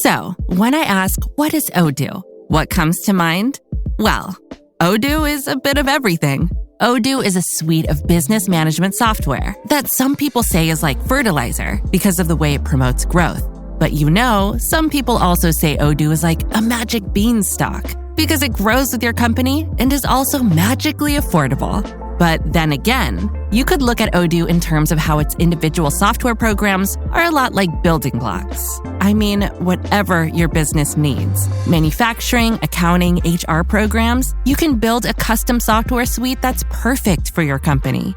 So, when I ask, what is Odoo? What comes to mind? Well, Odoo is a bit of everything. Odoo is a suite of business management software that some people say is like fertilizer because of the way it promotes growth. But some people also say Odoo is like a magic beanstalk because it grows with your company and is also magically affordable. But then again, you could look at Odoo in terms of how its individual software programs are a lot like building blocks. I mean, whatever your business needs, manufacturing, accounting, HR programs, you can build a custom software suite that's perfect for your company.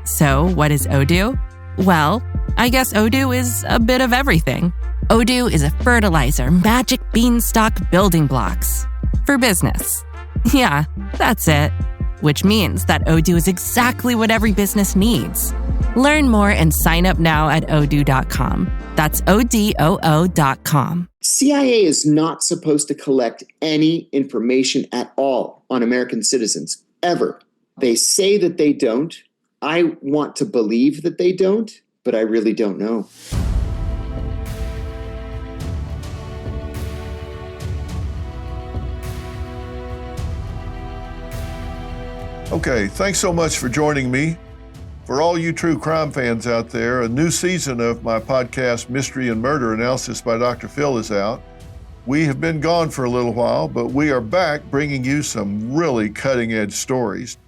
So, what is Odoo? Well, I guess Odoo is a bit of everything. Odoo is a fertilizer, magic beanstalk building blocks for business. Yeah, that's it. Which means that Odoo is exactly what every business needs. Learn more and sign up now at odoo.com. That's ODOO.com. CIA is not supposed to collect any information at all on American citizens, ever. They say that they don't. I want to believe that they don't, but I really don't know. Okay, thanks so much for joining me. For all you true crime fans out there, a new season of my podcast, Mystery and Murder Analysis by Dr. Phil, is out. We have been gone for a little while, but we are back bringing you some really cutting-edge stories.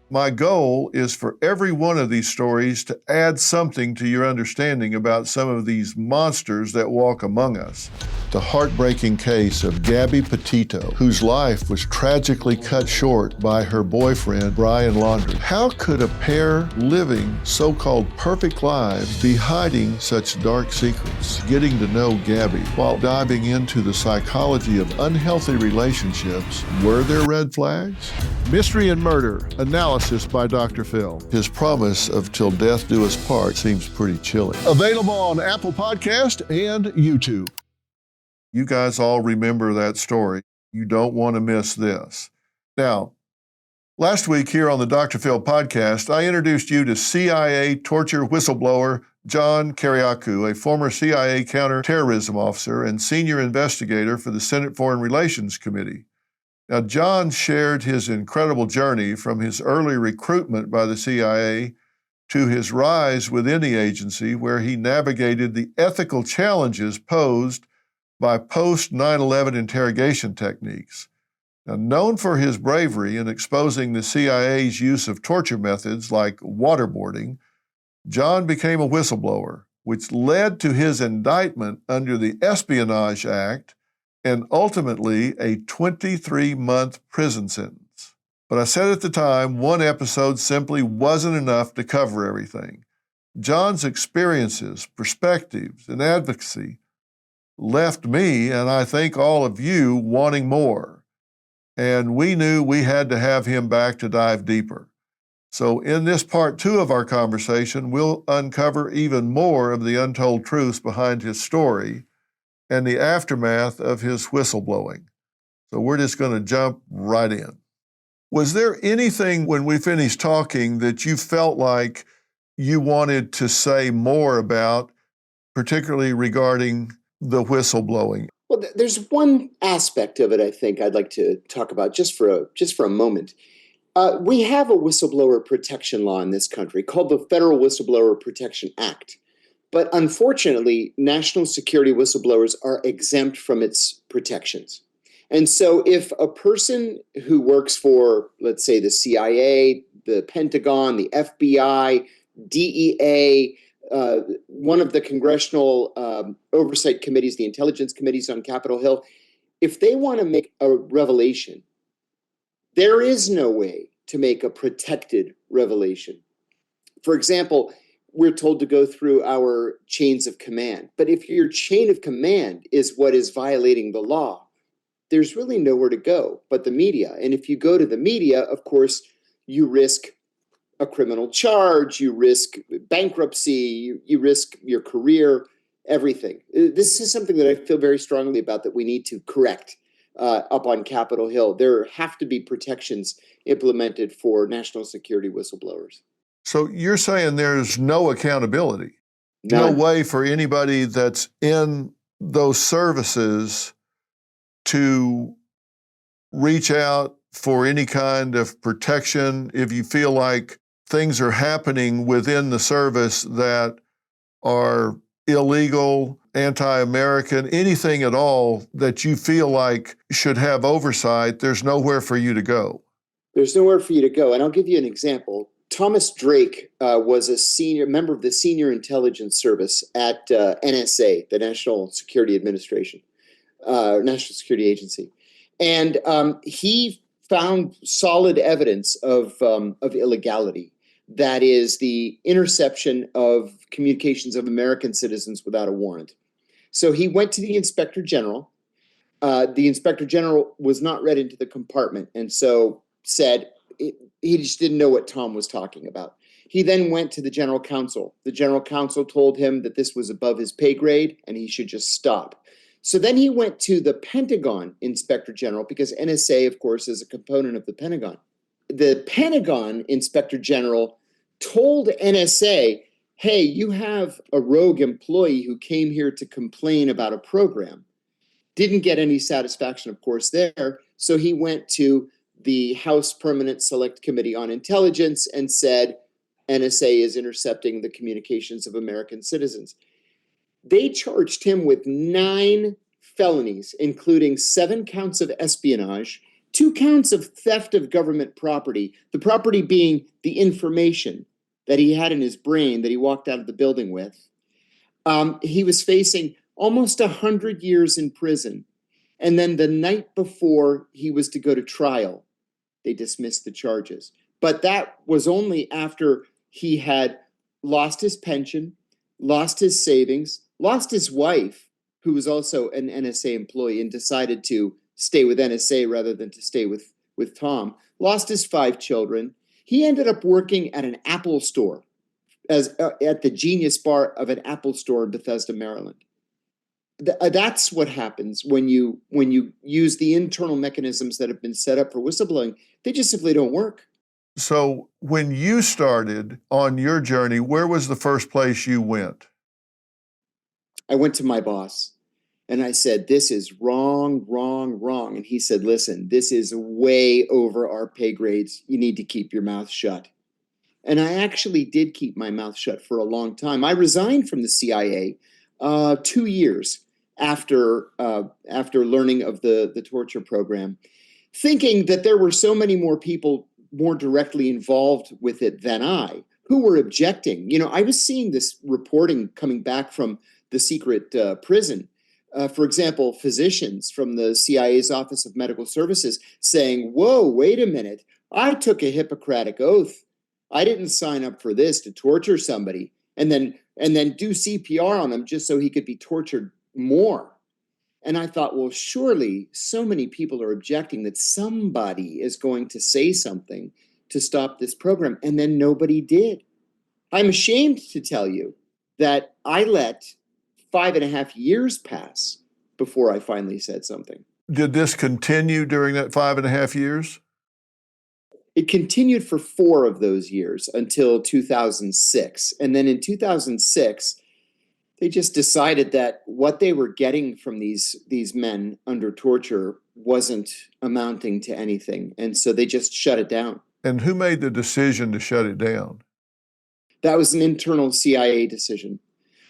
My goal is for every one of these stories to add something to your understanding about some of these monsters that walk among us. The heartbreaking case of Gabby Petito, whose life was tragically cut short by her boyfriend, Brian Laundrie. How could a pair living so-called perfect lives be hiding such dark secrets? Getting to know Gabby while diving into the psychology of unhealthy relationships. Were there red flags? Mystery and Murder Analysis by Dr. Phil. His promise of till death do us part seems pretty chilling. Available on Apple Podcast and YouTube. You guys all remember that story. You don't want to miss this. Now, last week here on the Dr. Phil podcast, I introduced you to CIA torture whistleblower John Kiriakou, a former CIA counterterrorism officer and senior investigator for the Senate Foreign Relations Committee. Now, John shared his incredible journey from his early recruitment by the CIA to his rise within the agency, where he navigated the ethical challenges posed by post-9/11 interrogation techniques. Now, known for his bravery in exposing the CIA's use of torture methods like waterboarding, John became a whistleblower, which led to his indictment under the Espionage Act and ultimately a 23-month prison sentence. But I said at the time, one episode simply wasn't enough to cover everything. John's experiences, perspectives, and advocacy left me, and I think all of you, wanting more. And we knew we had to have him back to dive deeper. So in this part 2 of our conversation, we'll uncover even more of the untold truths behind his story and the aftermath of his whistleblowing. So we're just going to jump right in. Was there anything when we finished talking that you felt like you wanted to say more about, particularly regarding the whistleblowing? Well, there's one aspect of it I think I'd like to talk about just for a moment. We have a whistleblower protection law in this country called the Federal Whistleblower Protection Act. But unfortunately, national security whistleblowers are exempt from its protections. And so if a person who works for, let's say, the CIA, the Pentagon, the FBI, DEA, one of the congressional oversight committees, the intelligence committees on Capitol Hill, if they want to make a revelation, there is no way to make a protected revelation. For example, we're told to go through our chains of command. But if your chain of command is what is violating the law, there's really nowhere to go but the media. And if you go to the media, of course, you risk a criminal charge, you risk bankruptcy, you risk your career, everything. This is something that I feel very strongly about that we need to correct up on Capitol Hill. There have to be protections implemented for national security whistleblowers. So you're saying there's no accountability, None. no way for anybody that's in those services to reach out for any kind of protection if you feel like things are happening within the service that are illegal, anti-American, anything at all that you feel like should have oversight, there's nowhere for you to go. There's nowhere for you to go. And I'll give you an example. Thomas Drake was a senior member of the Senior Intelligence Service at NSA, the National Security Administration, National Security Agency. And he found solid evidence of illegality. That is the interception of communications of American citizens without a warrant. So he went to the Inspector General. The Inspector General was not read into the compartment, and so said he just didn't know what Tom was talking about. He then went to the General Counsel. The General Counsel told him that this was above his pay grade and he should just stop. So then he went to the Pentagon Inspector General, because NSA, of course, is a component of the Pentagon. The Pentagon Inspector General told NSA, hey, you have a rogue employee who came here to complain about a program. Didn't get any satisfaction, of course, there. So he went to the House Permanent Select Committee on Intelligence and said, NSA is intercepting the communications of American citizens. They charged him with 9 felonies, including 7 counts of espionage, 2 counts of theft of government property, the property being the information that he had in his brain that he walked out of the building with. He was facing almost 100 years in prison. And then the night before he was to go to trial, they dismissed the charges. But that was only after he had lost his pension, lost his savings, lost his wife, who was also an NSA employee and decided to stay with NSA rather than to stay with Tom, lost his 5 children. He ended up working at an Apple store, at the Genius Bar of an Apple store in Bethesda, Maryland. That's what happens when you use the internal mechanisms that have been set up for whistleblowing. They just simply don't work. So when you started on your journey, where was the first place you went? I went to my boss and I said, this is wrong, wrong, wrong. And he said, listen, this is way over our pay grades. You need to keep your mouth shut. And I actually did keep my mouth shut for a long time. I resigned from the CIA 2 years after learning of the torture program, thinking that there were so many more people more directly involved with it than I, who were objecting. You know, I was seeing this reporting coming back from the secret prison. For example, physicians from the CIA's Office of Medical Services saying, whoa, wait a minute, I took a Hippocratic oath. I didn't sign up for this to torture somebody and then do CPR on him just so he could be tortured more. And I thought, well, surely so many people are objecting that somebody is going to say something to stop this program. And then nobody did. I'm ashamed to tell you that I let 5.5 years pass before I finally said something. Did this continue during that 5.5 years? It continued for 4 of those years until 2006. And then in 2006, they just decided that what they were getting from these men under torture wasn't amounting to anything. And so they just shut it down. And who made the decision to shut it down? That was an internal CIA decision.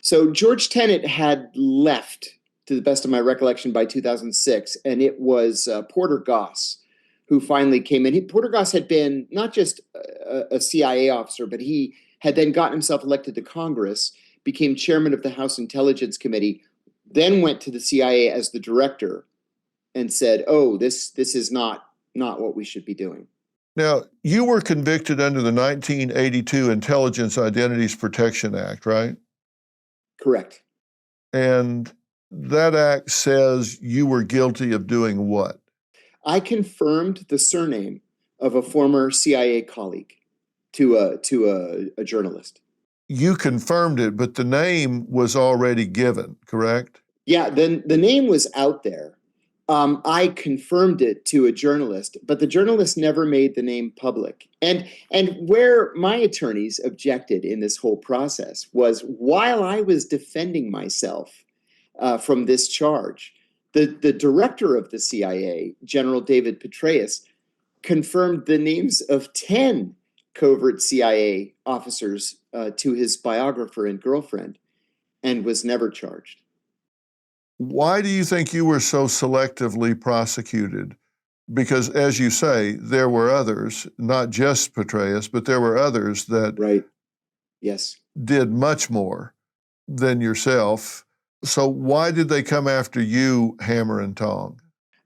So George Tenet had left, to the best of my recollection, by 2006. And it was Porter Goss who finally came in. Porter Goss had been not just a CIA officer, but he had then gotten himself elected to Congress, became chairman of the House Intelligence Committee, then went to the CIA as the director and said, oh, this is not what we should be doing. Now, you were convicted under the 1982 Intelligence Identities Protection Act, right? Correct. And that act says you were guilty of doing what? I confirmed the surname of a former CIA colleague to a journalist. You confirmed it, but the name was already given, correct? Yeah, the name was out there. I confirmed it to a journalist, but the journalist never made the name public. And where my attorneys objected in this whole process was while I was defending myself from this charge. The director of the CIA, General David Petraeus, confirmed the names of 10 covert CIA officers to his biographer and girlfriend, and was never charged. Why do you think you were so selectively prosecuted? Because, as you say, there were others, not just Petraeus, but there were others that Right. Yes. did much more than yourself. So why did they come after you hammer and tong?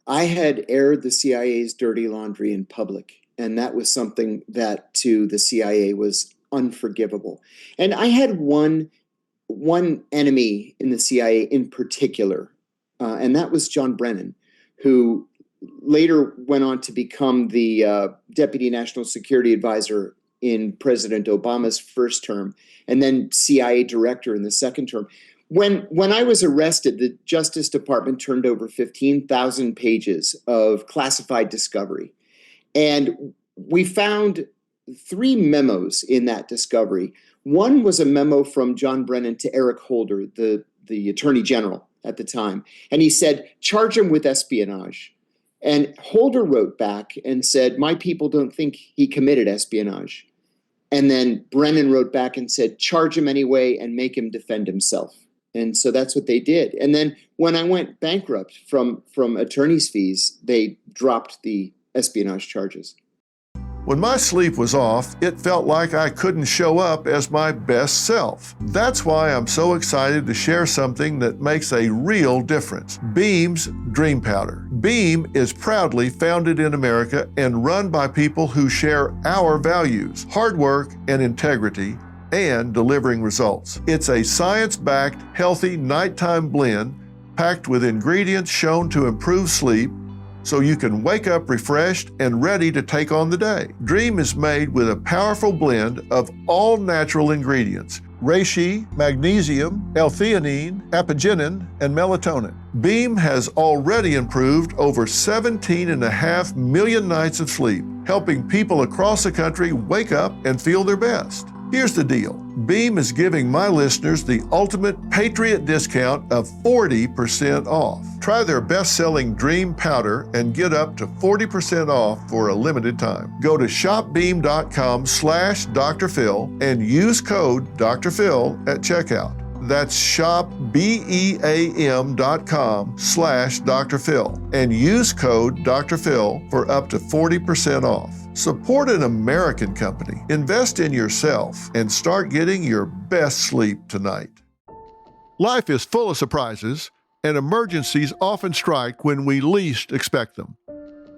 I had aired the CIA's dirty laundry in public, and that was something that to the CIA was unforgivable. And I had one enemy in the CIA in particular, and that was John Brennan, who later went on to become the Deputy National Security Advisor in President Obama's first term, and then CIA Director in the second term. When I was arrested, the Justice Department turned over 15,000 pages of classified discovery. And we found 3 memos in that discovery. One was a memo from John Brennan to Eric Holder, the Attorney General at the time. And he said, charge him with espionage. And Holder wrote back and said, my people don't think he committed espionage. And then Brennan wrote back and said, charge him anyway and make him defend himself. And so that's what they did. And then when I went bankrupt from attorney's fees, they dropped the espionage charges. When my sleep was off, it felt like I couldn't show up as my best self. That's why I'm so excited to share something that makes a real difference. Beam's Dream Powder. Beam is proudly founded in America and run by people who share our values, hard work and integrity, and delivering results. It's a science-backed, healthy nighttime blend packed with ingredients shown to improve sleep so you can wake up refreshed and ready to take on the day. Dream is made with a powerful blend of all natural ingredients: reishi, magnesium, L-theanine, apigenin, and melatonin. Beam has already improved over 17.5 million nights of sleep, helping people across the country wake up and feel their best. Here's the deal. Beam is giving my listeners the ultimate Patriot discount of 40% off. Try their best-selling Dream Powder and get up to 40% off for a limited time. Go to shopbeam.com/Dr. Phil and use code Dr. Phil at checkout. That's shopbeam.com/Dr. Phil and use code Dr. Phil for up to 40% off. Support an American company, invest in yourself, and start getting your best sleep tonight. Life is full of surprises, and emergencies often strike when we least expect them.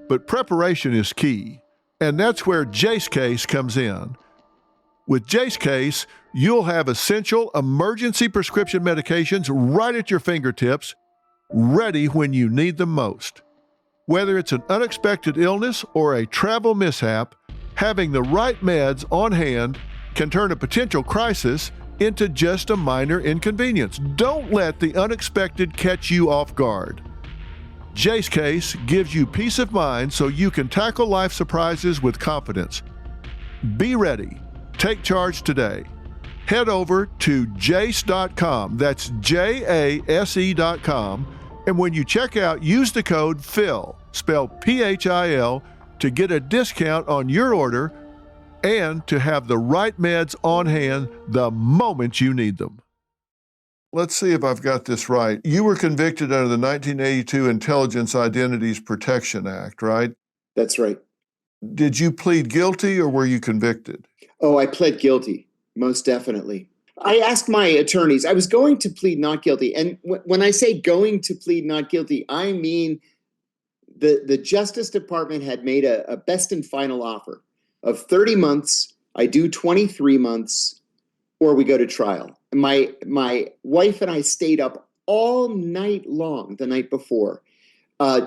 But preparation is key, and that's where Jace Case comes in. With Jace Case, you'll have essential emergency prescription medications right at your fingertips, ready when you need them most. Whether it's an unexpected illness or a travel mishap, having the right meds on hand can turn a potential crisis into just a minor inconvenience. Don't let the unexpected catch you off guard. Jace Case gives you peace of mind so you can tackle life surprises with confidence. Be ready. Take charge today. Head over to jace.com. That's JASE.com. And when you check out, use the code PHIL, spelled PHIL, to get a discount on your order and to have the right meds on hand the moment you need them. Let's see if I've got this right. You were convicted under the 1982 Intelligence Identities Protection Act, right? That's right. Did you plead guilty or were you convicted? Oh, I pled guilty, most definitely. I asked my attorneys, I was going to plead not guilty. And when I say going to plead not guilty, I mean the Justice Department had made a best and final offer of 30 months. I do 23 months, or we go to trial. My wife and I stayed up all night long the night before,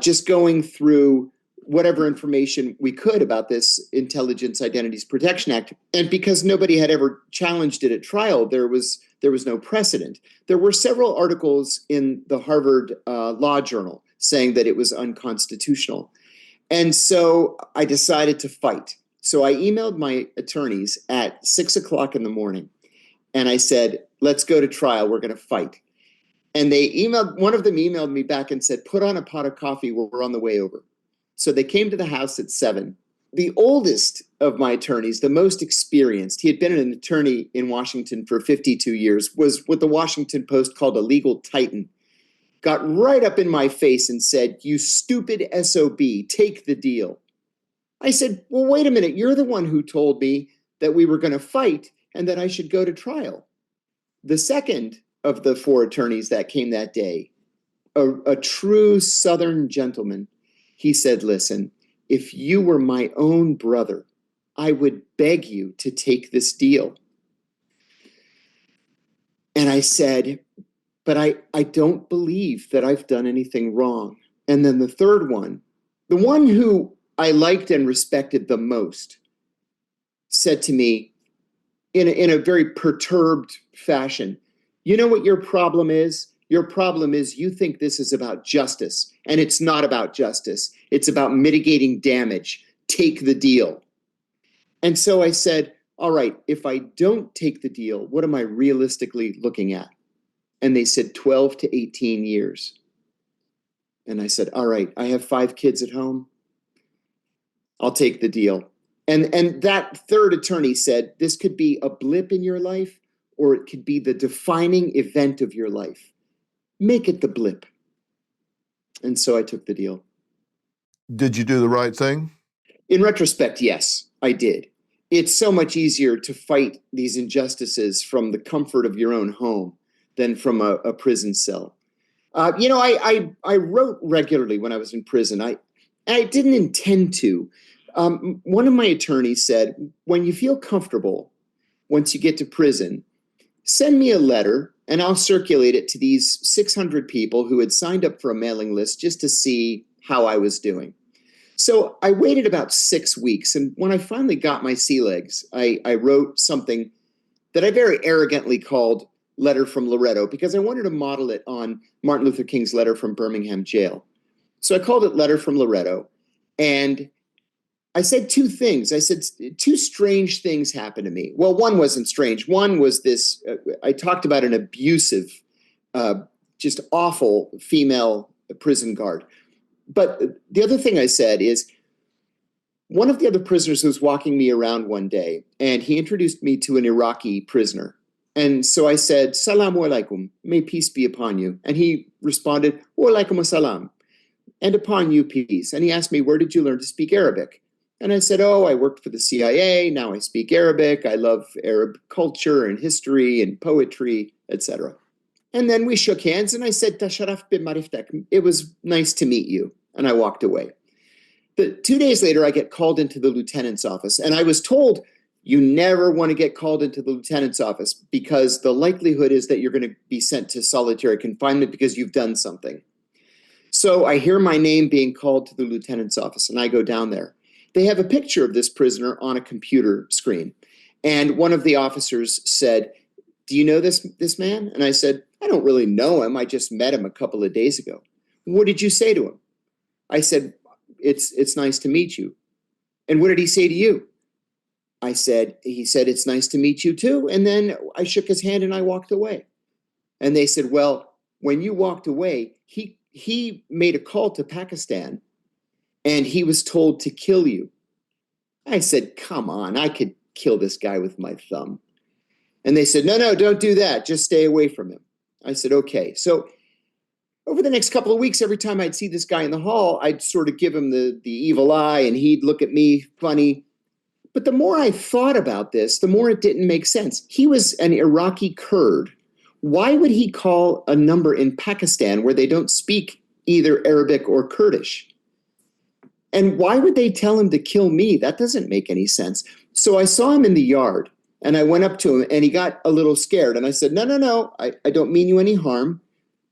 just going through whatever information we could about this Intelligence Identities Protection Act. And because nobody had ever challenged it at trial, there was no precedent. There were several articles in the Harvard Law Journal saying that it was unconstitutional. And so I decided to fight. So I emailed my attorneys at 6 o'clock in the morning, and I said, let's go to trial. We're going to fight. And one of them emailed me back and said, put on a pot of coffee, we're on the way over. So they came to the house at 7. The oldest of my attorneys, the most experienced, he had been an attorney in Washington for 52 years, was what the Washington Post called a legal titan, got right up in my face and said, you stupid SOB, take the deal. I said, well, wait a minute, you're the one who told me that we were going to fight and that I should go to trial. The second of the 4 attorneys that came that day, a true Southern gentleman, he said, listen, if you were my own brother, I would beg you to take this deal. And I said, but I don't believe that I've done anything wrong. And then the third one, the one who I liked and respected the most, said to me in a very perturbed fashion, you know what your problem is? Your problem is you think this is about justice, and it's not about justice. It's about mitigating damage. Take the deal. And so I said, all right, if I don't take the deal, what am I realistically looking at? And they said 12 to 18 years. And I said, all right, I have 5 kids at home. I'll take the deal. And that third attorney said, this could be a blip in your life, or it could be the defining event of your life. Make it the blip. And so I took the deal. Did you do the right thing? In retrospect, yes, I did. It's so much easier to fight these injustices from the comfort of your own home than from a prison cell. I wrote regularly when I was in prison. I didn't intend to. One of my attorneys said, when you feel comfortable, once you get to prison, send me a letter and I'll circulate it to these 600 people who had signed up for a mailing list just to see how I was doing. So I waited about 6 weeks, and when I finally got my sea legs, I wrote something that I very arrogantly called Letter from Loretto, because I wanted to model it on Martin Luther King's letter from Birmingham jail. So I called it Letter from Loretto, and I said 2 things. I said 2 strange things happened to me. Well, one wasn't strange. One was this, I talked about an abusive, just awful female prison guard. But the other thing I said is, one of the other prisoners was walking me around one day, and he introduced me to an Iraqi prisoner. And so I said, Salamu alaikum, may peace be upon you. And he responded, Wa alaikum assalam, and upon you peace. And he asked me, where did you learn to speak Arabic? And I said, I worked for the CIA. Now I speak Arabic. I love Arab culture and history and poetry, etc. And then we shook hands, and I said, Tasharaf bi mariftak. It was nice to meet you. And I walked away. But 2 days later, I get called into the lieutenant's office. And I was told, you never want to get called into the lieutenant's office because the likelihood is that you're going to be sent to solitary confinement because you've done something. So I hear my name being called to the lieutenant's office, and I go down there. They have a picture of this prisoner on a computer screen. And one of the officers said, do you know this man? And I said, I don't really know him. I just met him a couple of days ago. What did you say to him? I said, it's nice to meet you. And what did he say to you? He said, it's nice to meet you too. And then I shook his hand and I walked away. And they said, well, when you walked away, he made a call to Pakistan and he was told to kill you. I said, come on, I could kill this guy with my thumb. And they said, no, don't do that. Just stay away from him. I said, okay. So over the next couple of weeks, every time I'd see this guy in the hall, I'd sort of give him the evil eye and he'd look at me funny. But the more I thought about this, the more it didn't make sense. He was an Iraqi Kurd. Why would he call a number in Pakistan where they don't speak either Arabic or Kurdish? And why would they tell him to kill me? That doesn't make any sense. So I saw him in the yard and I went up to him and he got a little scared. And I said, no, I don't mean you any harm.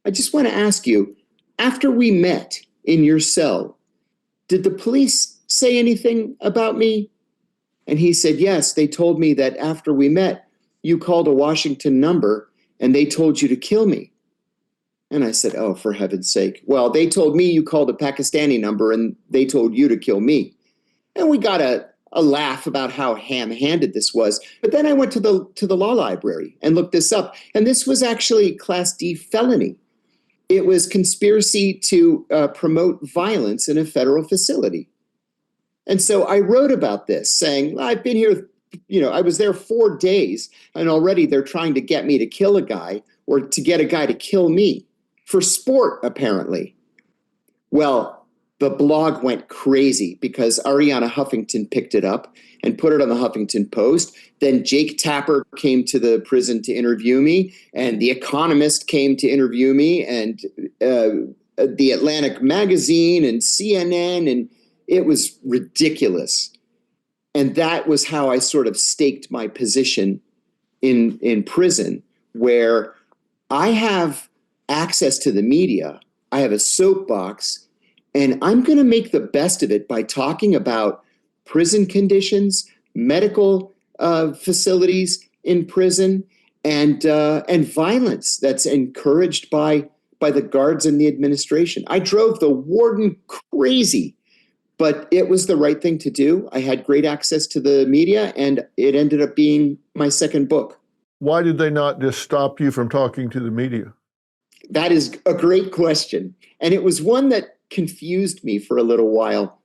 I just want to ask you, after we met in your cell, did the police say anything about me? And he said, yes, they told me that after we met, you called a Washington number and they told you to kill me. And I said, oh, for heaven's sake. Well, they told me you called a Pakistani number and they told you to kill me. And we got a laugh about how ham-handed this was. But then I went to the law library and looked this up. And this was actually Class D felony. it was conspiracy to promote violence in a federal facility. And so I wrote about this saying, I've been here, I was there 4 days and already they're trying to get me to kill a guy or to get a guy to kill me for sport, apparently. Well, the blog went crazy because Ariana Huffington picked it up and put it on the Huffington Post. Then Jake Tapper came to the prison to interview me, and The Economist came to interview me, and The Atlantic Magazine and CNN, and it was ridiculous. And that was how I sort of staked my position in prison, where I have access to the media, I have a soapbox, and I'm going to make the best of it by talking about prison conditions, medical facilities in prison, and violence that's encouraged by the guards and the administration. I drove the warden crazy, but it was the right thing to do. I had great access to the media, and it ended up being my second book. Why did they not just stop you from talking to the media? That is a great question. And it was one that confused me for a little while.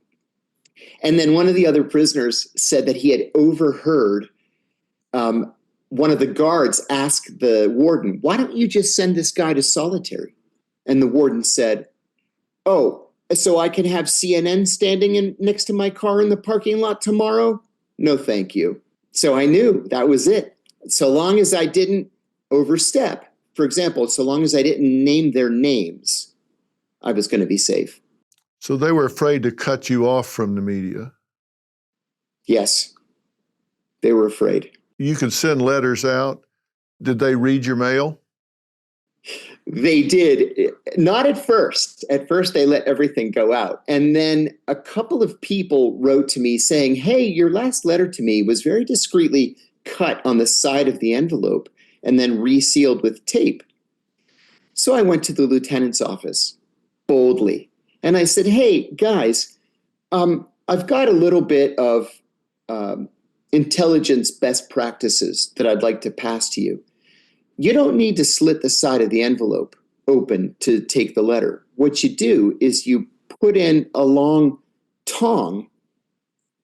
And then one of the other prisoners said that he had overheard one of the guards ask the warden, "Why don't you just send this guy to solitary?" And the warden said, "Oh, so I can have CNN standing next to my car in the parking lot tomorrow? No, thank you." So I knew that was it. So long as I didn't overstep, for example, so long as I didn't name their names, I was going to be safe. So they were afraid to cut you off from the media? Yes, they were afraid. You could send letters out. Did they read your mail? They did. Not at first. At first, they let everything go out. And then a couple of people wrote to me saying, "Hey, your last letter to me was very discreetly cut on the side of the envelope and then resealed with tape." So I went to the lieutenant's office boldly. And I said, "Hey, guys, I've got a little bit of intelligence best practices that I'd like to pass to you. You don't need to slit the side of the envelope open to take the letter. What you do is you put in a long tong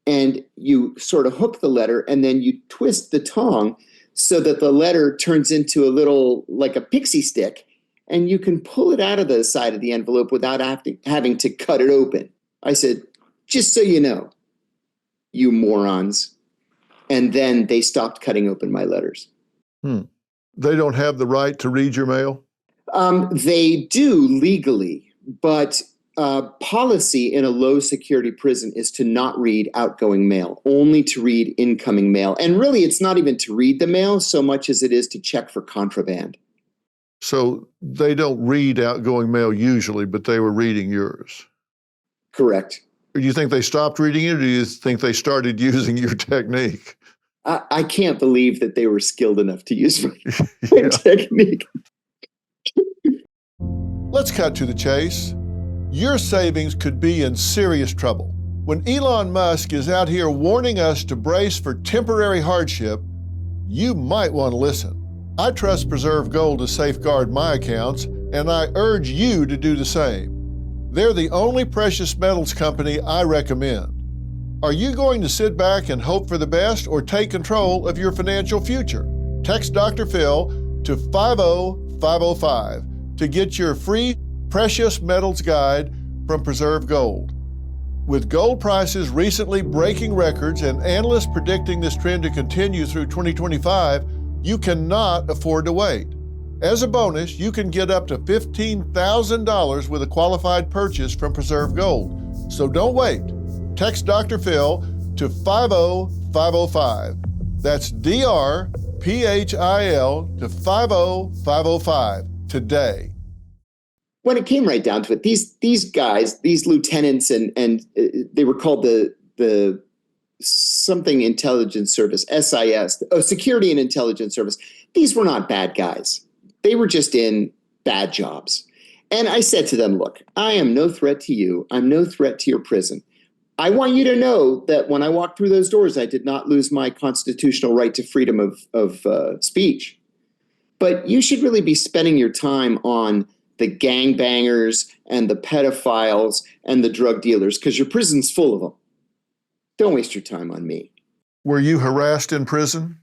and you sort of hook the letter, and then you twist the tong so that the letter turns into a little, like a pixie stick, and you can pull it out of the side of the envelope without having to cut it open." I said, "Just so you know, you morons." And then they stopped cutting open my letters. They don't have the right to read your mail? They do legally, but policy in a low security prison is to not read outgoing mail, only to read incoming mail. And really, it's not even to read the mail so much as it is to check for contraband. So they don't read outgoing mail usually, but they were reading yours? Correct. Do you think they stopped reading it, or do you think they started using your technique? I can't believe that they were skilled enough to use my technique. Let's cut to the chase. Your savings could be in serious trouble. When Elon Musk is out here warning us to brace for temporary hardship, you might want to listen. I trust Preserve Gold to safeguard my accounts, and I urge you to do the same. They're the only precious metals company I recommend. Are you going to sit back and hope for the best, or take control of your financial future? Text Dr. Phil to 50505 to get your free precious metals guide from Preserve Gold. With gold prices recently breaking records and analysts predicting this trend to continue through 2025, you cannot afford to wait. As a bonus, you can get up to $15,000 with a qualified purchase from Preserve Gold. So don't wait. Text Dr. Phil to 50505. That's DRPHIL to 50505 today. When it came right down to it, these guys, these lieutenants, and they were called the something intelligence service, SIS, Security and Intelligence Service. These were not bad guys. They were just in bad jobs. And I said to them, "Look, I am no threat to you. I'm no threat to your prison. I want you to know that when I walked through those doors, I did not lose my constitutional right to freedom of speech. But you should really be spending your time on the gangbangers and the pedophiles and the drug dealers, because your prison's full of them. Don't waste your time on me. Were you harassed in prison?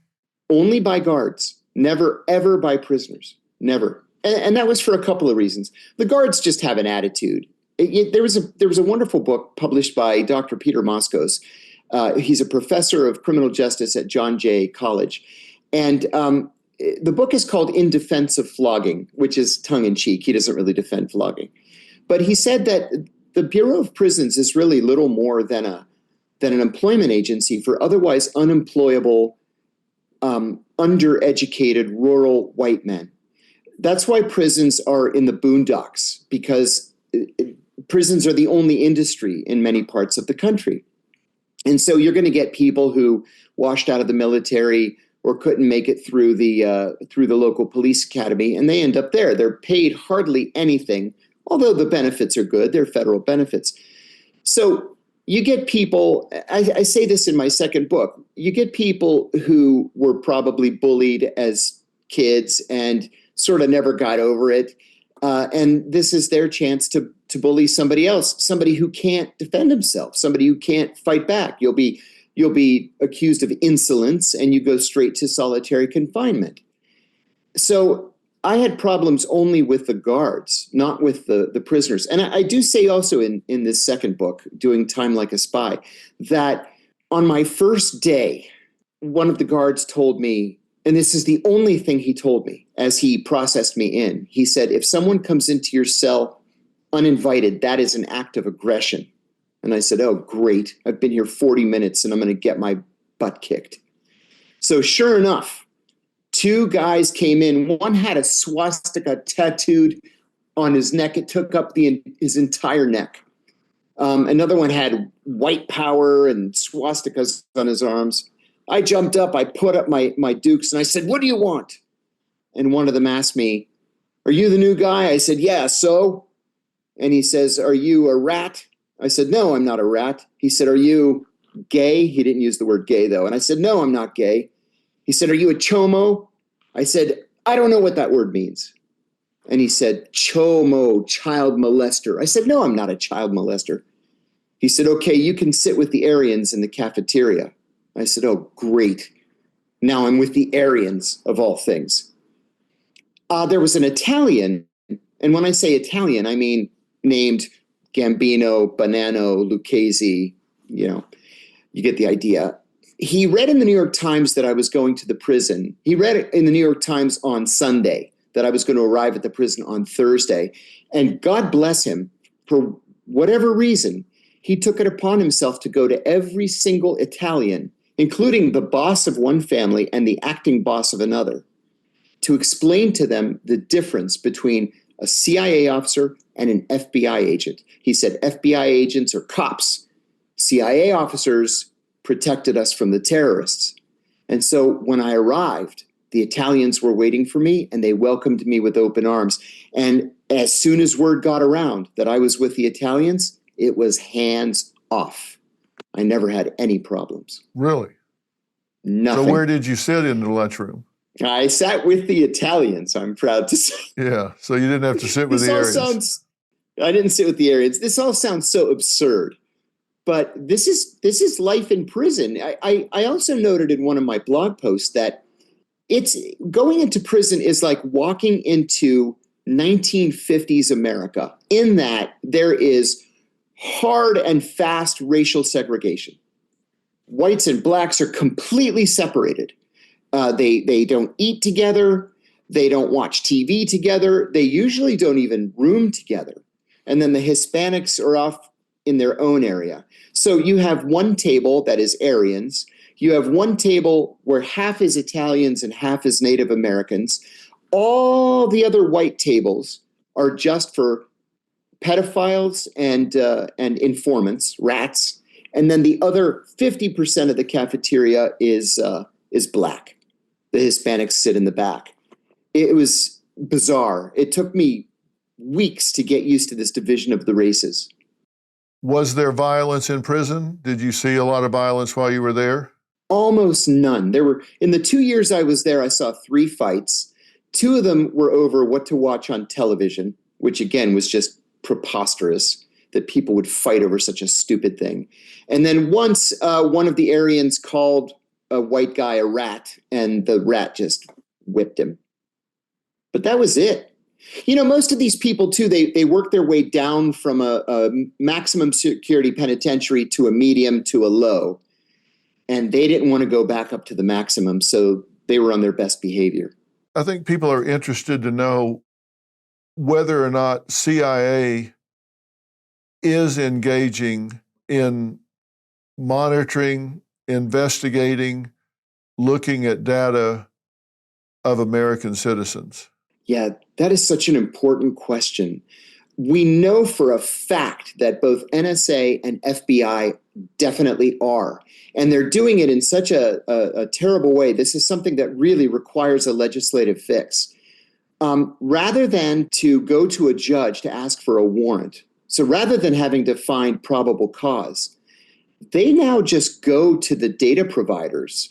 Only by guards, never, ever by prisoners, never. And that was for a couple of reasons. The guards just have an attitude. There was a wonderful book published by Dr. Peter Moskos. He's a professor of criminal justice at John Jay College. And the book is called In Defense of Flogging, which is tongue-in-cheek. He doesn't really defend flogging. But he said that the Bureau of Prisons is really little more than an employment agency for otherwise unemployable, undereducated rural white men. That's why prisons are in the boondocks, because prisons are the only industry in many parts of the country. And so you're going to get people who washed out of the military or couldn't make it through the local police academy, and they end up there. They're paid hardly anything, although the benefits are good. They're federal benefits. So you get people, I say this in my second book, you get people who were probably bullied as kids and sort of never got over it. And this is their chance to bully somebody else, somebody who can't defend himself, somebody who can't fight back. You'll be accused of insolence and you go straight to solitary confinement. So I had problems only with the guards, not with the prisoners. And I do say also in this second book, Doing Time Like a Spy, that on my first day, one of the guards told me, and this is the only thing he told me as he processed me in, he said, if someone comes into your cell uninvited, that is an act of aggression. And I said, oh, great. I've been here 40 minutes and I'm going to get my butt kicked. So sure enough, two guys came in. One had a swastika tattooed on his neck. It took up his entire neck. Another one had white power and swastikas on his arms. I jumped up. I put up my dukes and I said, what do you want? And one of them asked me, are you the new guy? I said, yeah, so? And he says, are you a rat? I said, no, I'm not a rat. He said, are you gay? He didn't use the word gay, though. And I said, no, I'm not gay. He said, are you a chomo? I said, I don't know what that word means. And he said, chomo, child molester. I said, no, I'm not a child molester. He said, okay, you can sit with the Aryans in the cafeteria. I said, oh, great. Now I'm with the Aryans, of all things. There was an Italian, and when I say Italian, I mean named Gambino, Bonanno, Lucchese, you get the idea. He read in the New York Times that I was going to the prison. He read it in the New York Times on Sunday that I was going to arrive at the prison on Thursday. And God bless him, for whatever reason, he took it upon himself to go to every single Italian, including the boss of one family and the acting boss of another, to explain to them the difference between a CIA officer and an FBI agent. He said FBI agents are cops. CIA officers protected us from the terrorists. And so when I arrived, the Italians were waiting for me and they welcomed me with open arms. And as soon as word got around that I was with the Italians, it was hands off. I never had any problems. Really? Nothing. So where did you sit in the lunchroom? I sat with the Italians, I'm proud to say. Yeah, so you didn't have to sit with the Aryans. I didn't sit with the Aryans. This all sounds so absurd, but this is life in prison. I also noted in one of my blog posts that it's going into prison is like walking into 1950s America, in that there is hard and fast racial segregation. Whites and blacks are completely separated. They don't eat together. They don't watch TV together. They usually don't even room together. And then the Hispanics are off in their own area. So you have one table that is Aryans. You have one table where half is Italians and half is Native Americans. All the other white tables are just for pedophiles and informants, rats. And then the other 50% of the cafeteria is black. The Hispanics sit in the back. It was bizarre. It took me weeks to get used to this division of the races. Was there violence in prison? Did you see a lot of violence while you were there? Almost none. In the 2 years I was there, I saw 3 fights. 2 of them were over what to watch on television, which again was just preposterous that people would fight over such a stupid thing. And then once one of the Aryans called a white guy a rat, and the rat just whipped him. But that was it. Most of these people, too, they work their way down from a maximum security penitentiary to a medium to a low. And they didn't want to go back up to the maximum, so they were on their best behavior. I think people are interested to know whether or not CIA is engaging in monitoring, investigating, looking at data of American citizens. Yeah, that is such an important question. We know for a fact that both NSA and FBI definitely are. And they're doing it in such a terrible way. This is something that really requires a legislative fix. Rather than to go to a judge to ask for a warrant, so rather than having to find probable cause, they now just go to the data providers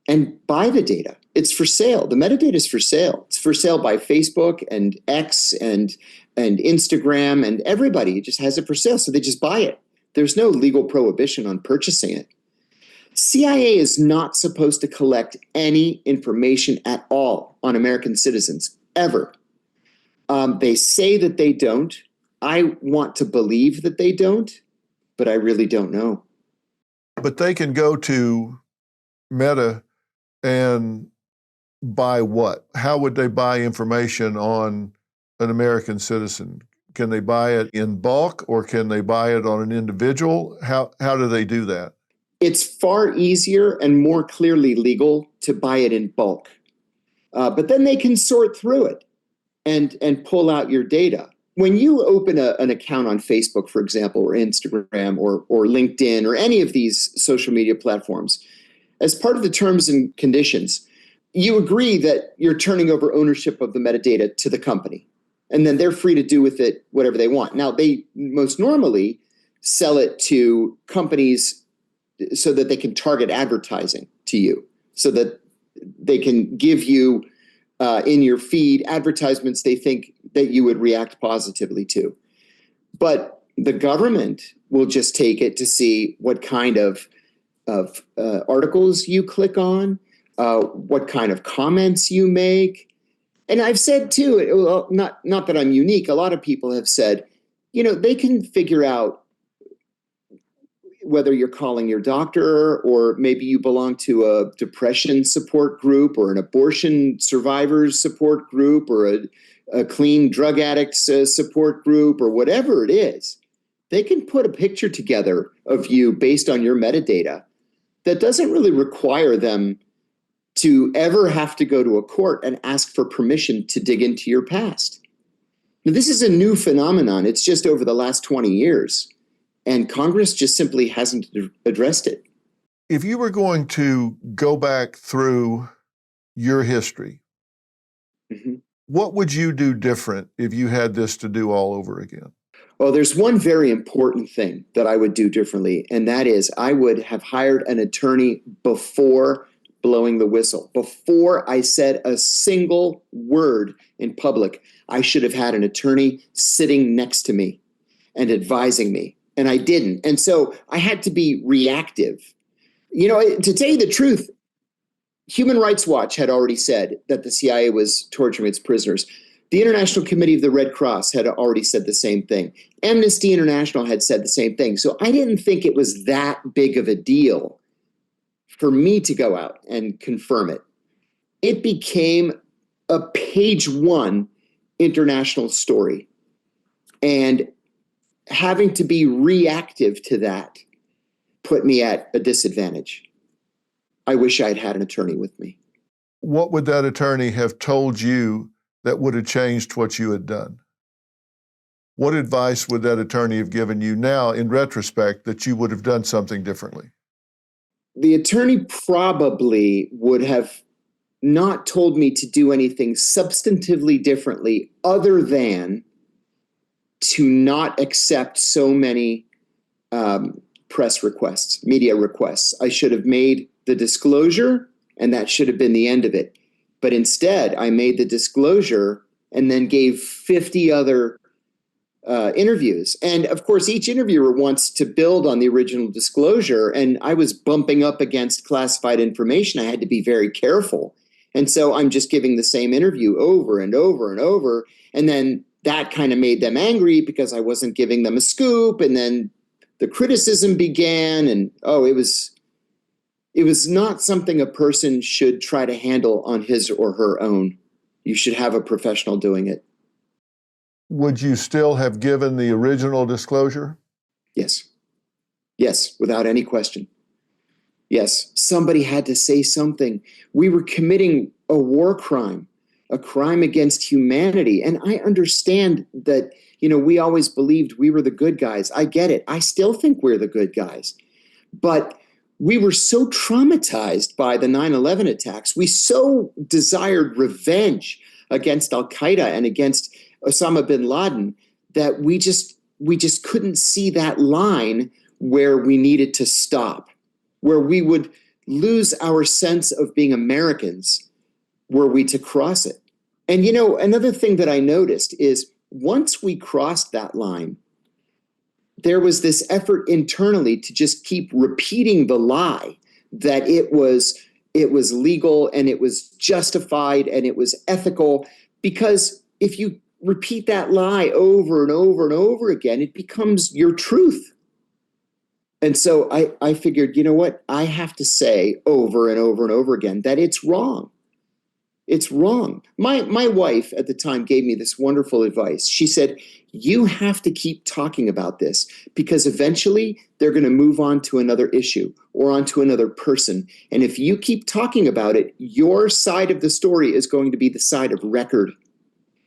and buy the data. It's for sale. The metadata is for sale. It's for sale by Facebook and X and Instagram, and everybody just has it for sale. So they just buy it. There's no legal prohibition on purchasing it. CIA is not supposed to collect any information at all on American citizens, ever. They say that they don't. I want to believe that they don't, but I really don't know. But they can go to Meta and buy what? How would they buy information on an American citizen? Can they buy it in bulk, or can they buy it on an individual? How do they do that? It's far easier and more clearly legal to buy it in bulk. But then they can sort through it and pull out your data. When you open an account on Facebook, for example, or Instagram or LinkedIn or any of these social media platforms, as part of the terms and conditions, you agree that you're turning over ownership of the metadata to the company, and then they're free to do with it whatever they want. Now, they most normally sell it to companies so that they can target advertising to you, so that they can give you in your feed advertisements they think that you would react positively to. But the government will just take it to see what kind of articles you click on, what kind of comments you make. And I've said too, not that I'm unique, a lot of people have said, they can figure out whether you're calling your doctor, or maybe you belong to a depression support group or an abortion survivors support group or a clean drug addicts support group, or whatever it is. They can put a picture together of you based on your metadata that doesn't really require them to ever have to go to a court and ask for permission to dig into your past. Now, this is a new phenomenon. It's just over the last 20 years. And Congress just simply hasn't addressed it. If you were going to go back through your history, what would you do different if you had this to do all over again? Well, there's one very important thing that I would do differently, and that is I would have hired an attorney before blowing the whistle. Before I said a single word in public, I should have had an attorney sitting next to me and advising me. And I didn't. And so I had to be reactive. To tell you the truth, Human Rights Watch had already said that the CIA was torturing its prisoners. The International Committee of the Red Cross had already said the same thing. Amnesty International had said the same thing. So I didn't think it was that big of a deal for me to go out and confirm it. It became a page one international story. And having to be reactive to that put me at a disadvantage. I wish I'd had an attorney with me. What would that attorney have told you that would have changed what you had done? What advice would that attorney have given you now, in retrospect, that you would have done something differently? The attorney probably would have not told me to do anything substantively differently other than to not accept so many press requests, media requests. I should have made the disclosure, and that should have been the end of it. But instead, I made the disclosure and then gave 50 other interviews. And of course, each interviewer wants to build on the original disclosure. And I was bumping up against classified information. I had to be very careful. And so I'm just giving the same interview over and over and over. And then that kind of made them angry because I wasn't giving them a scoop. And then the criticism began. And it was not something a person should try to handle on his or her own. You should have a professional doing it. Would you still have given the original disclosure? Yes. Yes, without any question. Yes, somebody had to say something. We were committing a war crime, a crime against humanity. And I understand that, we always believed we were the good guys. I get it. I still think we're the good guys. But we were so traumatized by the 9/11 attacks. We so desired revenge against Al-Qaeda and against Osama bin Laden that we just couldn't see that line where we needed to stop, where we would lose our sense of being Americans were we to cross it. And another thing that I noticed is once we crossed that line, there was this effort internally to just keep repeating the lie that it was legal and it was justified and it was ethical, because if you repeat that lie over and over and over again, it becomes your truth. And so I figured, you know what? I have to say over and over and over again that it's wrong. It's wrong. My wife at the time gave me this wonderful advice. She said, you have to keep talking about this because eventually they're going to move on to another issue or onto another person. And if you keep talking about it, your side of the story is going to be the side of record.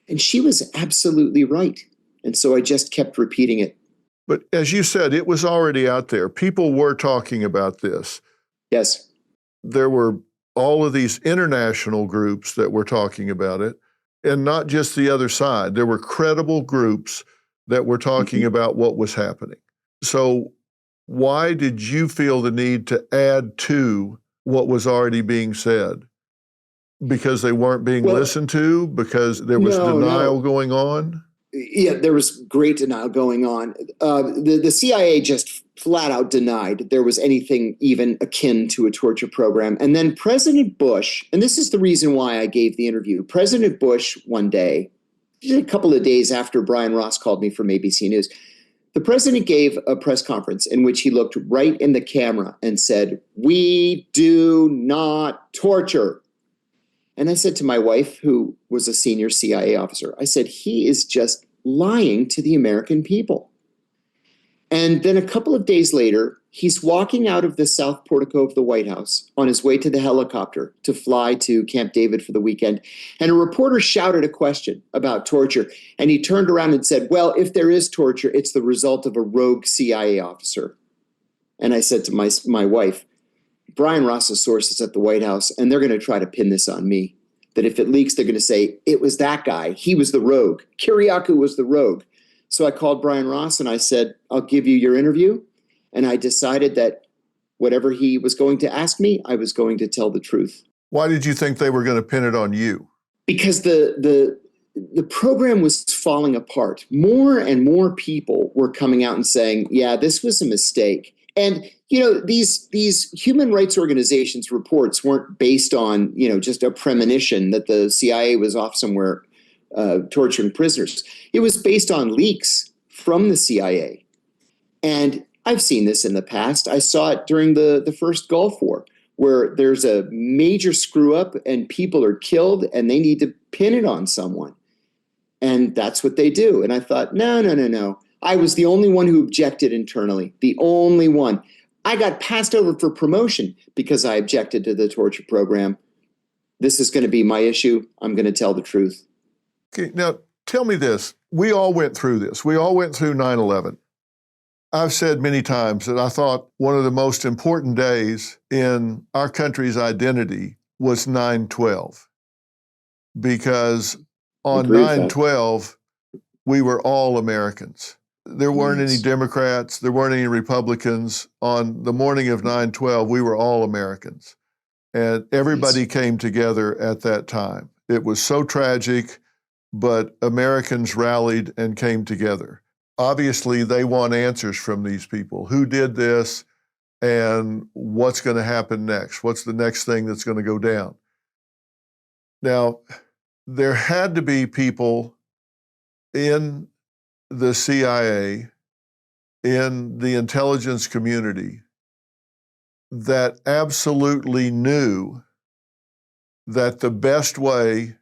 And she was absolutely right. And so I just kept repeating it. But as you said, it was already out there. People were talking about this. Yes. There were all of these international groups that were talking about it, and not just the other side. There were credible groups that were talking about what was happening. So why did you feel the need to add to what was already being said? Because they weren't being listened to? Because there was denial going on? Yeah, there was great denial going on. The CIA just flat out denied there was anything even akin to a torture program. And then President Bush, and this is the reason why I gave the interview, President Bush one day, a couple of days after Brian Ross called me from ABC News, the president gave a press conference in which he looked right in the camera and said, "We do not torture." And I said to my wife, who was a senior CIA officer, I said, he is just lying to the American people. And then a couple of days later, he's walking out of the south portico of the White House on his way to the helicopter to fly to Camp David for the weekend. And a reporter shouted a question about torture. And he turned around and said, well, if there is torture, it's the result of a rogue CIA officer. And I said to my wife, Brian Ross's sources at the White House, and they're going to try to pin this on me, that if it leaks, they're going to say, it was that guy. He was the rogue. Kiriakou was the rogue. So I called Brian Ross and I said, I'll give you your interview. And I decided that whatever he was going to ask me, I was going to tell the truth. Why did you think they were going to pin it on you? Because the program was falling apart. More and more people were coming out and saying, yeah, this was a mistake. And, these human rights organizations reports weren't based on, just a premonition that the CIA was off somewhere torturing prisoners. It was based on leaks from the CIA. And I've seen this in the past. I saw it during the first Gulf War, where there's a major screw up and people are killed and they need to pin it on someone. And that's what they do. And I thought, no. I was the only one who objected internally, the only one. I got passed over for promotion because I objected to the torture program. This is going to be my issue. I'm going to tell the truth. Okay, now tell me this. We all went through this. We all went through 9/11. I've said many times that I thought one of the most important days in our country's identity was 9/12, because on 9/12, we were all Americans. There weren't any Democrats, there weren't any Republicans. On the morning of 9/12, we were all Americans. And everybody came together at that time. It was so tragic, but Americans rallied and came together. Obviously, they want answers from these people. Who did this and what's going to happen next? What's the next thing that's going to go down? Now, there had to be people in the CIA, in the intelligence community, that absolutely knew that the best way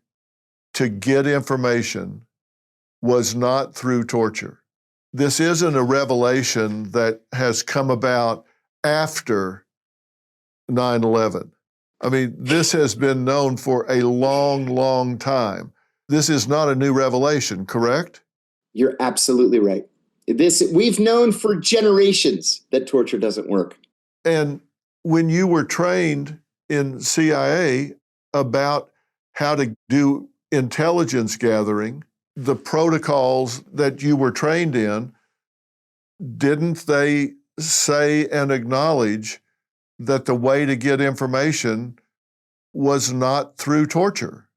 to get information was not through torture. This isn't a revelation that has come about after 9/11. I mean, this has been known for a long, long time. This is not a new revelation, correct? You're absolutely right. We've known for generations that torture doesn't work. And when you were trained in CIA about how to do intelligence gathering, the protocols that you were trained in, didn't they say and acknowledge that the way to get information was not through torture?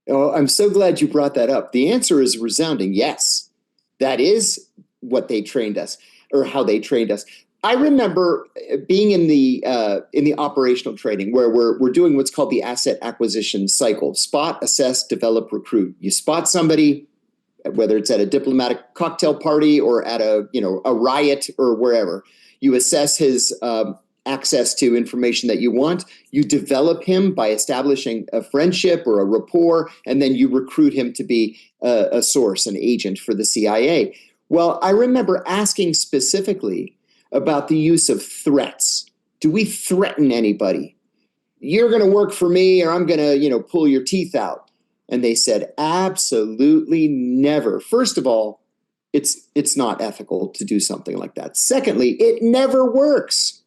Oh, I'm so glad you brought that up. The answer is resounding yes. That is what they trained us, or how they trained us. I remember being in the operational training where we're doing what's called the asset acquisition cycle: spot, assess, develop, recruit. You spot somebody, whether it's at a diplomatic cocktail party or at a riot or wherever. You assess his access to information that you want. You develop him by establishing a friendship or a rapport, and then you recruit him to be a source, an agent for the CIA. Well, I remember asking specifically about the use of threats. Do we threaten anybody? You're going to work for me, or I'm going to, pull your teeth out. And they said, absolutely never. First of all, it's not ethical to do something like that. Secondly, it never works.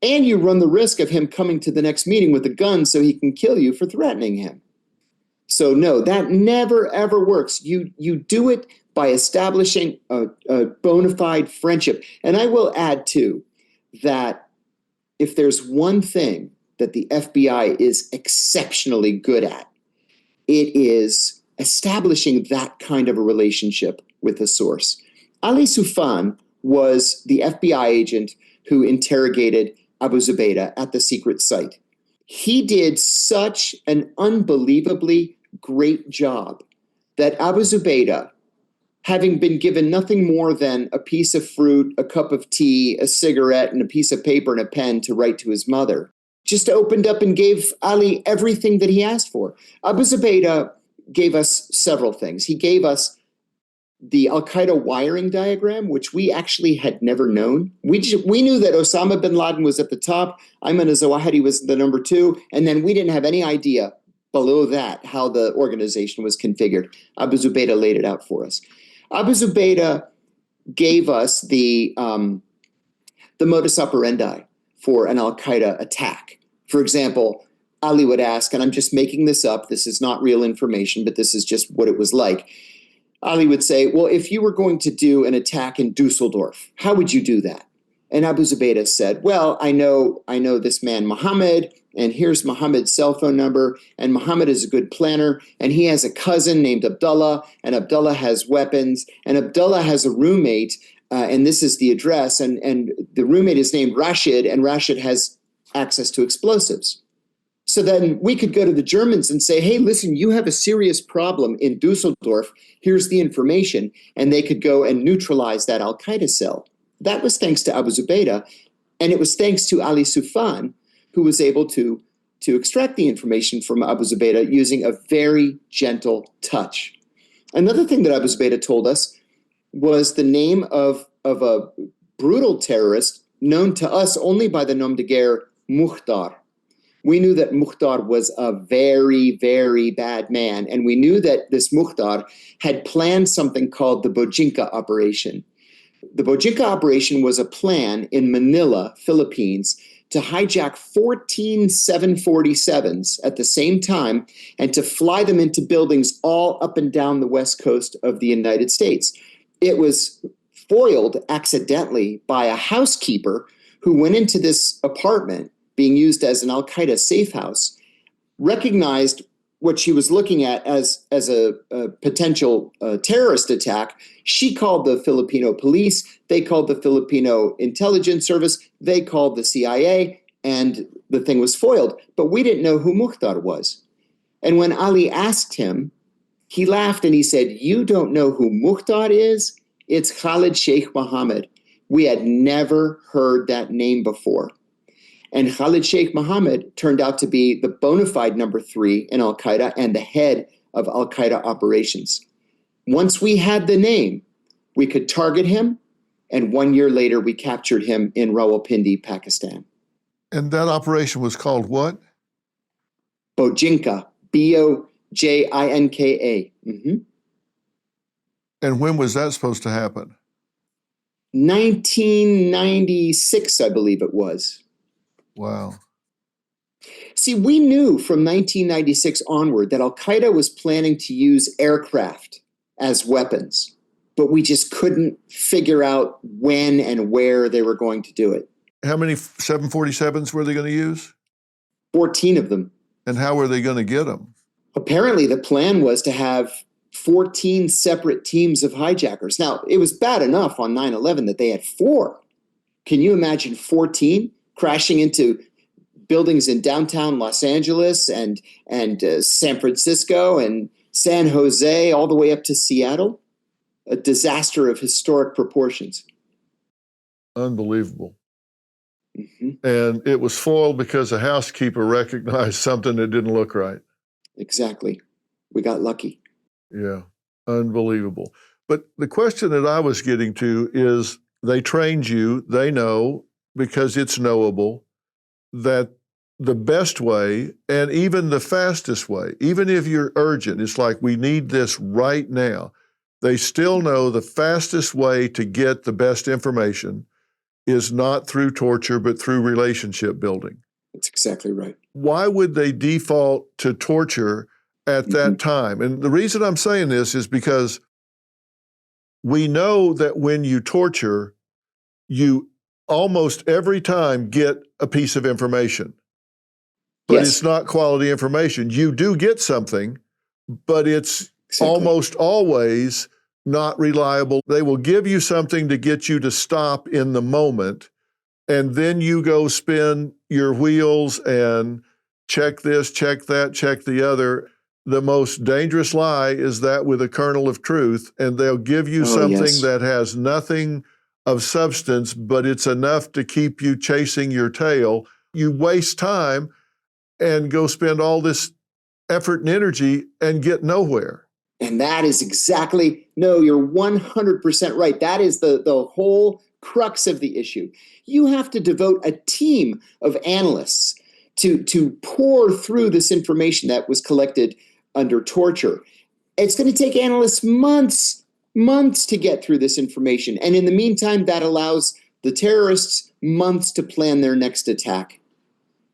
And you run the risk of him coming to the next meeting with a gun so he can kill you for threatening him. So no, that never, ever works. You do it by establishing a bona fide friendship. And I will add, too, that if there's one thing that the FBI is exceptionally good at, it is establishing that kind of a relationship with a source. Ali Soufan was the FBI agent who interrogated Abu Zubaydah at the secret site. He did such an unbelievably great job that Abu Zubaydah, having been given nothing more than a piece of fruit, a cup of tea, a cigarette, and a piece of paper and a pen to write to his mother, just opened up and gave Ali everything that he asked for. Abu Zubaydah gave us several things. He gave us the Al-Qaeda wiring diagram, which we actually had never known. We knew that Osama bin Laden was at the top, Ayman al-Zawahiri was the number 2, and then we didn't have any idea below that how the organization was configured. Abu Zubaydah laid it out for us. Abu Zubaydah gave us the modus operandi for an Al-Qaeda attack. For example, Ali would ask, and I'm just making this up, this is not real information, but this is just what it was like. Ali would say, well, if you were going to do an attack in Dusseldorf, how would you do that? And Abu Zubaydah said, well, I know this man Muhammad, and here's Muhammad's cell phone number, and Muhammad is a good planner, and he has a cousin named Abdullah, and Abdullah has weapons, and Abdullah has a roommate, and this is the address, and the roommate is named Rashid, and Rashid has access to explosives. So then we could go to the Germans and say, hey, listen, you have a serious problem in Dusseldorf. Here's the information. And they could go and neutralize that Al-Qaeda cell. That was thanks to Abu Zubaydah. And it was thanks to Ali Soufan, who was able to extract the information from Abu Zubaydah using a very gentle touch. Another thing that Abu Zubaydah told us was the name of a brutal terrorist known to us only by the nom de guerre Mukhtar. We knew that Mukhtar was a very, very bad man, and we knew that this Mukhtar had planned something called the Bojinka operation. The Bojinka operation was a plan in Manila, Philippines, to hijack 14 747s at the same time and to fly them into buildings all up and down the west coast of the United States. It was foiled accidentally by a housekeeper who went into this apartment being used as an Al-Qaeda safe house, recognized what she was looking at as a potential terrorist attack. She called the Filipino police. They called the Filipino intelligence service. They called the CIA, and the thing was foiled. But we didn't know who Mukhtar was. And when Ali asked him, he laughed and he said, "You don't know who Mukhtar is? It's Khalid Sheikh Mohammed." We had never heard that name before. And Khalid Sheikh Mohammed turned out to be the bona fide number 3 in al-Qaeda and the head of al-Qaeda operations. Once we had the name, we could target him, and 1 year later, we captured him in Rawalpindi, Pakistan. And that operation was called what? Bojinka, Bojinka. Mm-hmm. And when was that supposed to happen? 1996, I believe it was. Wow. See, we knew from 1996 onward that al-Qaeda was planning to use aircraft as weapons, but we just couldn't figure out when and where they were going to do it. How many 747s were they going to use? 14 of them. And how were they going to get them? Apparently, the plan was to have 14 separate teams of hijackers. Now, it was bad enough on 9/11 that they had 4. Can you imagine 14 crashing into buildings in downtown Los Angeles and San Francisco and San Jose, all the way up to Seattle? A disaster of historic proportions. Unbelievable. Mm-hmm. And it was foiled because a housekeeper recognized something that didn't look right. Exactly. We got lucky. Yeah, unbelievable. But the question that I was getting to is, they trained you, they know, because it's knowable, that the best way and even the fastest way, even if you're urgent, it's like, we need this right now. They still know the fastest way to get the best information is not through torture, but through relationship building. That's exactly right. Why would they default to torture at that time? And the reason I'm saying this is because we know that when you torture, you almost every time get a piece of information, but Yes. It's not quality information. You do get something, but it's almost always not reliable. They will give you something to get you to stop in the moment, and then you go spin your wheels and check this, check that, check the other. The most dangerous lie is that with a kernel of truth, and they'll give you something that has nothing of substance, but it's enough to keep you chasing your tail. You waste time and go spend all this effort and energy and get nowhere. And that is exactly, no, you're 100% right. That is the whole crux of the issue. You have to devote a team of analysts to pour through this information that was collected under torture. It's going to take analysts months to get through this information. And in the meantime, that allows the terrorists months to plan their next attack.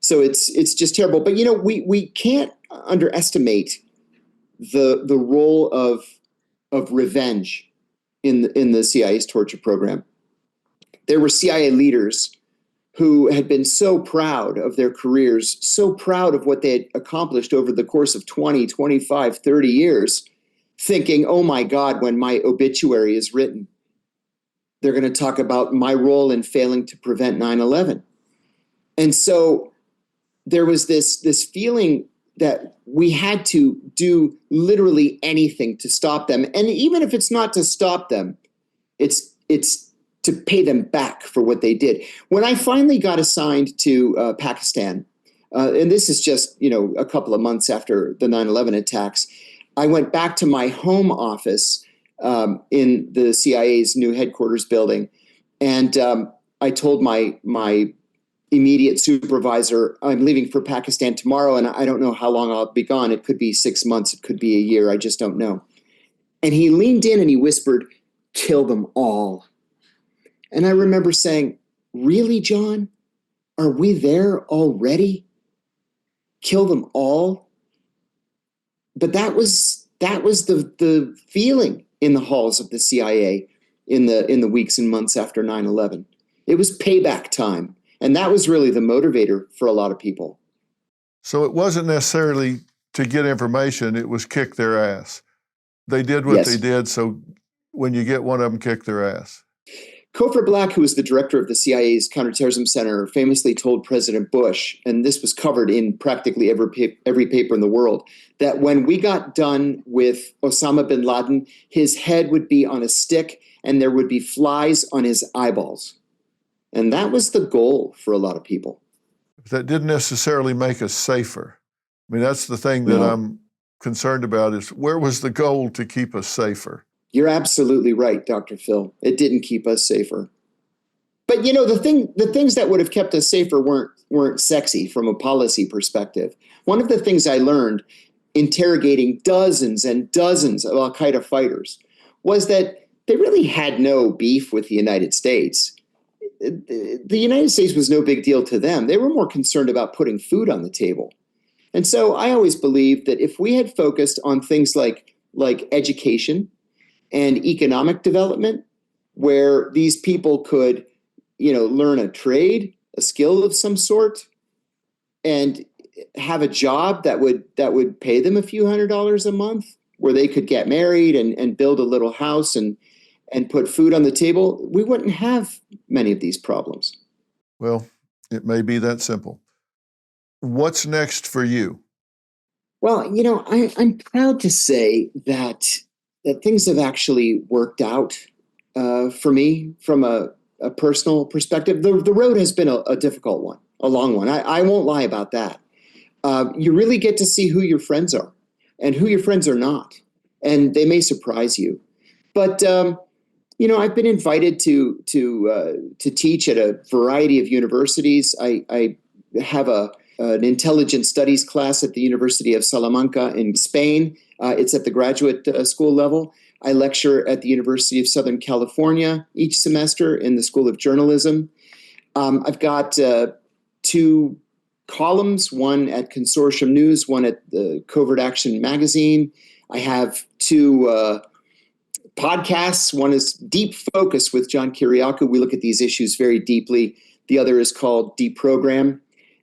So it's just terrible. But, you know, we can't underestimate the role of revenge in the CIA's torture program. There were CIA leaders who had been so proud of their careers, so proud of what they had accomplished over the course of 20, 25, 30 years, thinking, oh my God, when my obituary is written, they're going to talk about my role in failing to prevent 9/11. And so there was this feeling that we had to do literally anything to stop them. And even if it's not to stop them, it's to pay them back for what they did. When I finally got assigned to Pakistan, and this is just, you know, a couple of months after the 9/11 attacks, I went back to my home office in the CIA's new headquarters building. And I told my immediate supervisor, I'm leaving for Pakistan tomorrow, and I don't know how long I'll be gone. It could be 6 months. It could be a year. I just don't know. And he leaned in and he whispered, "Kill them all." And I remember saying, "Really, John? Are we there already? Kill them all?" But that was the feeling in the halls of the CIA in the weeks and months after 9/11. It was payback time. And that was really the motivator for a lot of people. So it wasn't necessarily to get information, it was kick their ass. They did what they did, so when you get one of them, kick their ass. Cofer Black, who was the director of the CIA's Counterterrorism Center, famously told President Bush, and this was covered in practically every paper in the world, that when we got done with Osama bin Laden, his head would be on a stick and there would be flies on his eyeballs. And that was the goal for a lot of people. That didn't necessarily make us safer. I mean, that's the thing that I'm concerned about, is where was the goal to keep us safer? You're absolutely right, Dr. Phil. It didn't keep us safer. But the things that would have kept us safer weren't sexy from a policy perspective. One of the things I learned interrogating dozens and dozens of al-Qaeda fighters was that they really had no beef with the United States. The United States was no big deal to them. They were more concerned about putting food on the table. And so I always believed that if we had focused on things like education and economic development, where these people could, learn a trade, a skill of some sort, and have a job that would pay them a few $100s a month, where they could get married and build a little house and put food on the table, we wouldn't have many of these problems. Well, it may be that simple. What's next for you? Well, I'm proud to say that things have actually worked out for me from a personal perspective. The road has been a difficult one, a long one. I won't lie about that. You really get to see who your friends are and who your friends are not, and they may surprise you. But I've been invited to teach at a variety of universities. I have an intelligence studies class at the University of Salamanca in Spain. It's at the graduate school level. I lecture at the University of Southern California each semester in the School of Journalism. I've got 2 columns, one at Consortium News, one at the Covert Action magazine. I have 2 podcasts. One is Deep Focus with John Kiriakou. We look at these issues very deeply. The other is called Deprogram.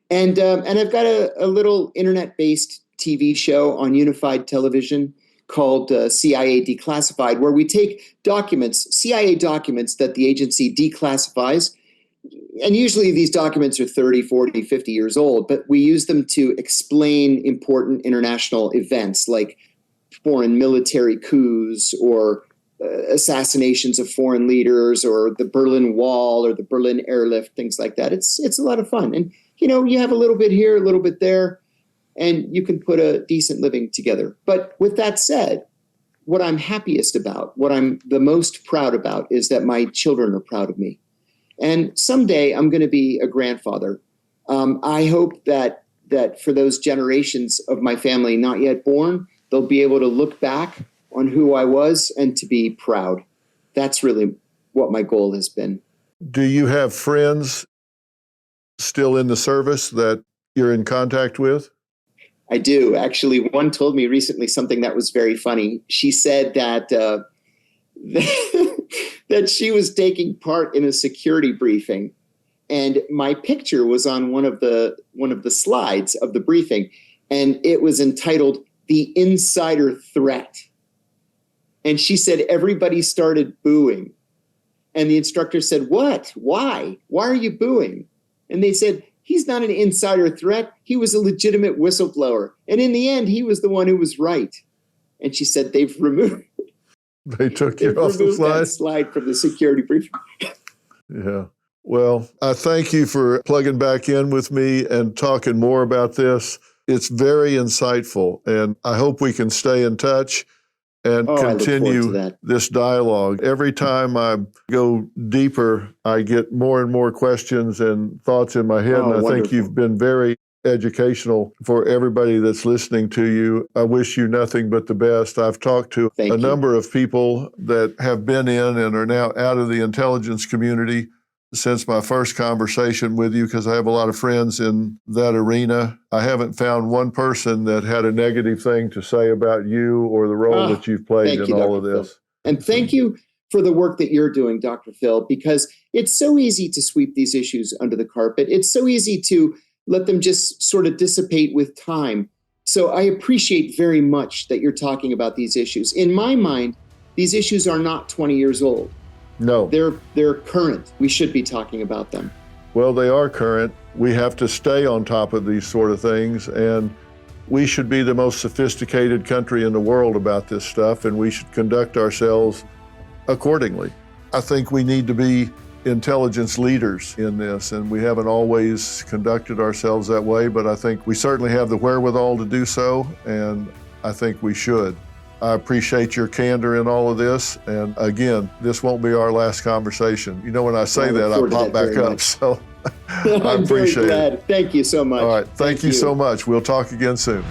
And I've got a little internet-based TV show on Unified Television called CIA Declassified, where we take CIA documents that the agency declassifies. And usually these documents are 30, 40, 50 years old, but we use them to explain important international events like foreign military coups or assassinations of foreign leaders or the Berlin Wall or the Berlin airlift, things like that. It's a lot of fun. And, you have a little bit here, a little bit there, and you can put a decent living together. But with that said, what I'm happiest about, what I'm the most proud about, is that my children are proud of me. And someday I'm going to be a grandfather. I hope that for those generations of my family not yet born, they'll be able to look back on who I was and to be proud. That's really what my goal has been. Do you have friends still in the service that you're in contact with? I do. Actually, one told me recently something that was very funny. She said that that she was taking part in a security briefing, and my picture was on one of the slides of the briefing, and it was entitled "The Insider Threat." And she said everybody started booing, and the instructor said, "What? Why? Why are you booing?" And they said, "He's not an insider threat. He was a legitimate whistleblower. And in the end, he was the one who was right." And she said, They took you off the slide? That slide from the security briefing. Yeah. Well, I thank you for plugging back in with me and talking more about this. It's very insightful, and I hope we can stay in touch and continue this dialogue. Every time I go deeper, I get more and more questions and thoughts in my head, and I think you've been very educational for everybody that's listening to you. I wish you nothing but the best. I've talked to a number of people that have been in and are now out of the intelligence community since my first conversation with you, because I have a lot of friends in that arena. I haven't found one person that had a negative thing to say about you or the role that you've played in all of this. And thank you for the work that you're doing, Dr. Phil, because it's so easy to sweep these issues under the carpet. It's so easy to let them just sort of dissipate with time, So I appreciate very much that you're talking about these issues. In my mind, these issues are not 20 years old. No. They're current. We should be talking about them. Well, they are current. We have to stay on top of these sort of things, and we should be the most sophisticated country in the world about this stuff, and we should conduct ourselves accordingly. I think we need to be intelligence leaders in this, and we haven't always conducted ourselves that way, but I think we certainly have the wherewithal to do so, and I think we should. I appreciate your candor in all of this, and again, this won't be our last conversation. You know, when I say that, I pop back up, so I appreciate it. Thank you so much. All right, thank you so much. We'll talk again soon.